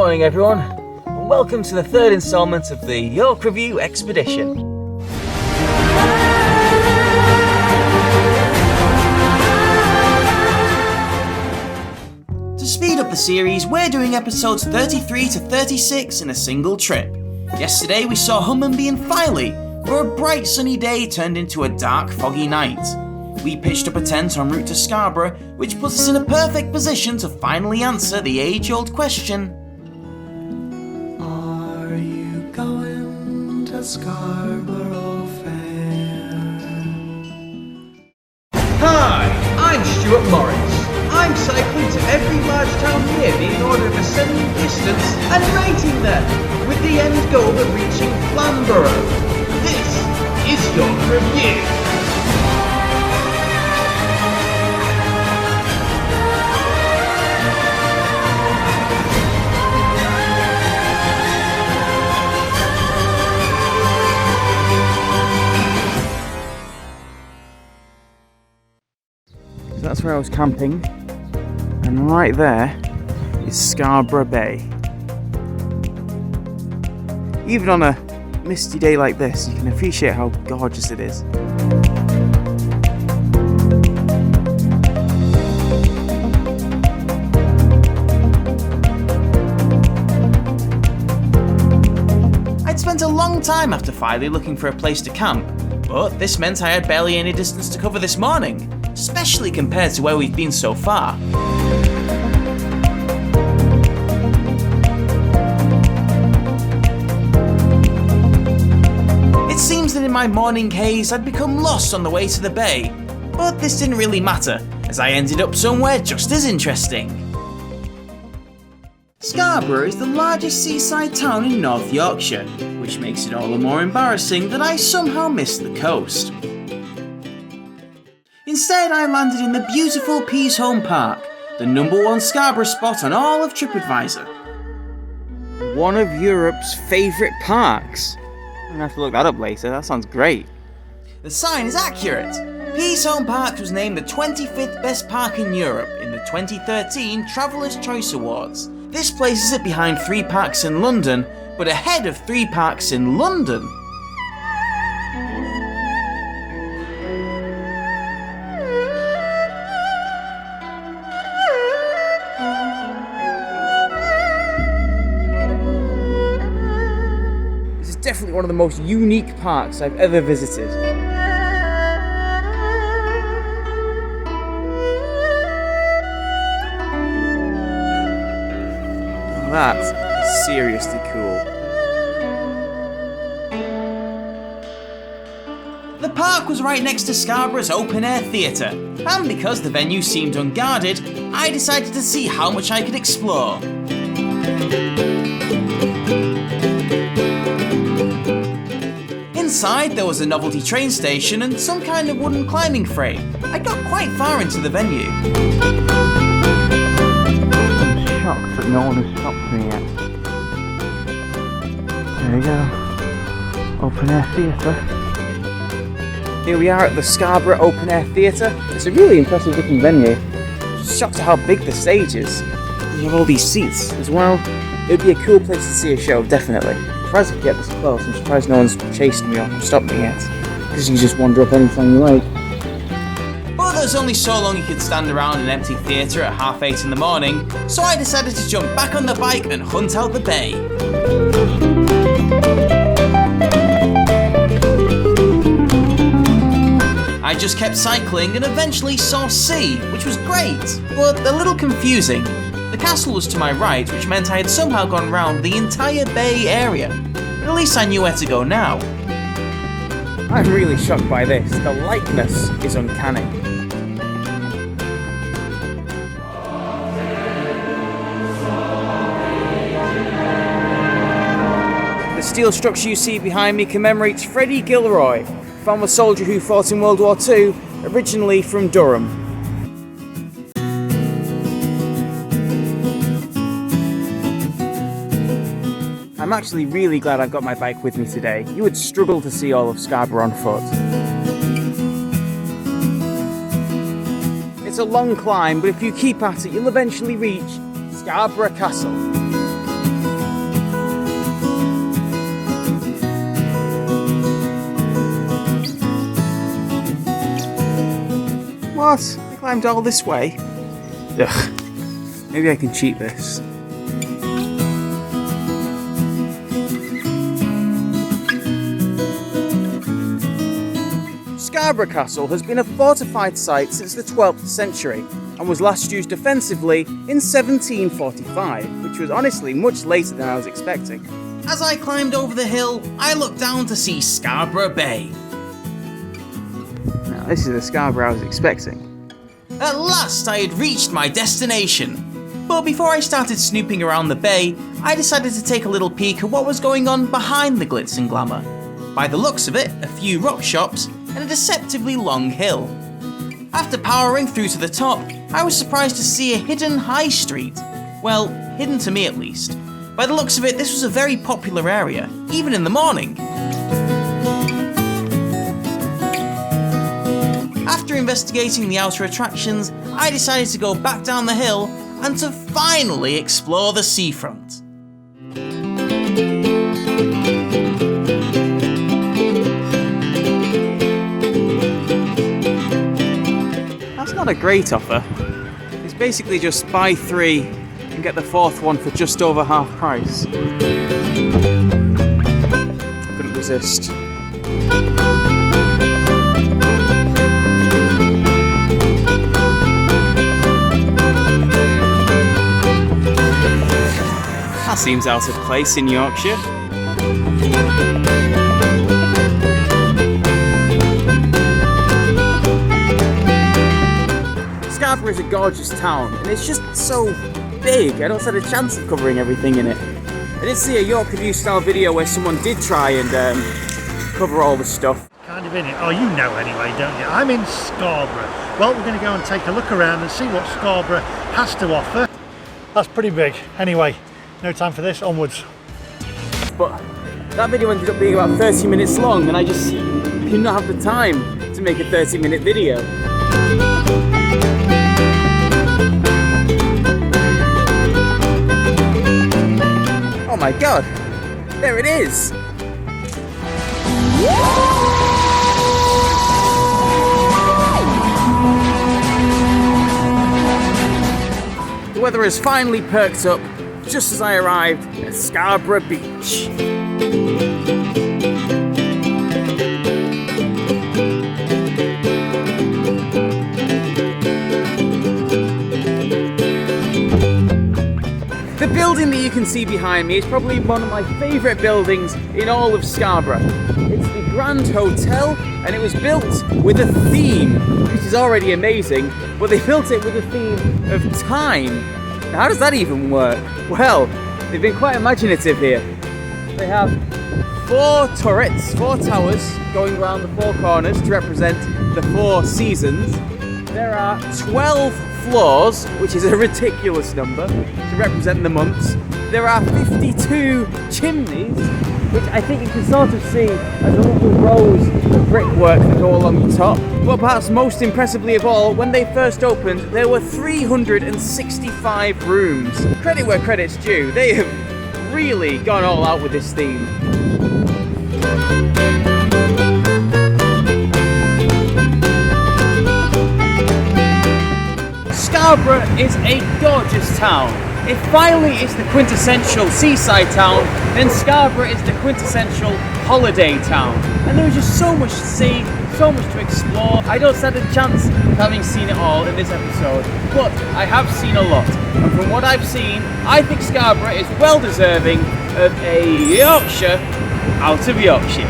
morning everyone, and welcome to the third instalment of the York Review expedition. To speed up the series, we're doing episodes 33 to 36 in a single trip. Yesterday we saw Hummonby and Filey, where a bright sunny day turned into a dark foggy night. We pitched up a tent en route to Scarborough, which puts us in a perfect position to finally answer the age-old question. Are you going to Scarborough Fair? Hi, I'm Stuart Morris. I'm cycling to every large town near me in order of ascending distance and rating them, with the end goal of reaching Flamborough. This is York Review. That's where I was camping, and right there is Scarborough Bay. Even on a misty day like this, you can appreciate how gorgeous it is. I'd spent a long time after Filey looking for a place to camp, but this meant I had barely any distance to cover this morning, especially compared to where we've been so far. It seems that in my morning haze I'd become lost on the way to the bay, but this didn't really matter, as I ended up somewhere just as interesting. Scarborough is the largest seaside town in North Yorkshire, which makes it all the more embarrassing that I somehow missed the coast. Instead, I landed in the beautiful Peaceholm Park, the #1 Scarborough spot on all of TripAdvisor. One of Europe's favourite parks. I'm gonna have to look that up later, that sounds great. The sign is accurate. Peaceholm Park was named the 25th best park in Europe in the 2013 Traveller's Choice Awards. This places it behind 3 parks in London, but ahead of 3 parks in London. Definitely one of the most unique parks I've ever visited. That's seriously cool. The park was right next to Scarborough's open-air theatre, and because the venue seemed unguarded, I decided to see how much I could explore. Inside, there was a novelty train station and some kind of wooden climbing frame. I got quite far into the venue. I'm shocked that no one has stopped me yet. There we go. Open Air Theatre. Here we are at the Scarborough Open Air Theatre. It's a really impressive looking venue. I'm just shocked at how big the stage is. You have all these seats as well. It would be a cool place to see a show, definitely. I'm surprised I could get this close. I'm surprised no one's chased me or stopped me yet. Because you can just wander up anytime you like. But there's only so long you could stand around an empty theatre at 8:30 in the morning, so I decided to jump back on the bike and hunt out the bay. I just kept cycling and eventually saw sea, which was great, but a little confusing. The castle was to my right, which meant I had somehow gone round the entire bay area. But at least I knew where to go now. I'm really shocked by this. The likeness is uncanny. The steel structure you see behind me commemorates Freddie Gilroy, former soldier who fought in World War II, originally from Durham. I'm actually really glad I've got my bike with me today. You would struggle to see all of Scarborough on foot. It's a long climb, but if you keep at it, you'll eventually reach Scarborough Castle. What? I climbed all this way? Ugh. Maybe I can cheat this. Scarborough Castle has been a fortified site since the 12th century and was last used defensively in 1745, which was honestly much later than I was expecting. As I climbed over the hill, I looked down to see Scarborough Bay. Now, this is the Scarborough I was expecting. At last I had reached my destination. But before I started snooping around the bay, I decided to take a little peek at what was going on behind the glitz and glamour. By the looks of it, a few rock shops and a deceptively long hill. After powering through to the top, I was surprised to see a hidden high street. Well, hidden to me at least. By the looks of it, this was a very popular area, even in the morning. After investigating the outer attractions, I decided to go back down the hill and to finally explore the seafront. That's not a great offer. It's basically just buy 3 and get the 4th one for just over half price. Couldn't resist. That seems out of place in Yorkshire. Scarborough is a gorgeous town, and it's just so big. I don't stand a chance of covering everything in it. I did see a York Review style video where someone did try and cover all the stuff. Kind of in it. Oh, you know anyway, don't you? I'm in Scarborough. Well, we're going to go and take a look around and see what Scarborough has to offer. That's pretty big. Anyway, no time for this, onwards. But that video ended up being about 30 minutes long, and I just did not have the time to make a 30-minute video. Oh my god, there it is! The weather has finally perked up just as I arrived at Scarborough Beach. The building that you can see behind me is probably one of my favourite buildings in all of Scarborough. It's the Grand Hotel, and it was built with a theme, which is already amazing, but they built it with a theme of time. Now, how does that even work? Well, they've been quite imaginative here. They have 4 turrets, 4 towers going around the 4 corners to represent the 4 seasons. There are 12 floors, which is a ridiculous number, to represent the months. There are 52 chimneys, which I think you can sort of see as the little rows of brickwork that go along the top. But perhaps most impressively of all, when they first opened, there were 365 rooms. Credit where credit's due, they have really gone all out with this theme. Scarborough is a gorgeous town. If finally it's the quintessential seaside town, then Scarborough is the quintessential holiday town. And there is just so much to see, so much to explore. I don't stand a chance of having seen it all in this episode, but I have seen a lot. And from what I've seen, I think Scarborough is well deserving of a Yorkshire out of Yorkshire.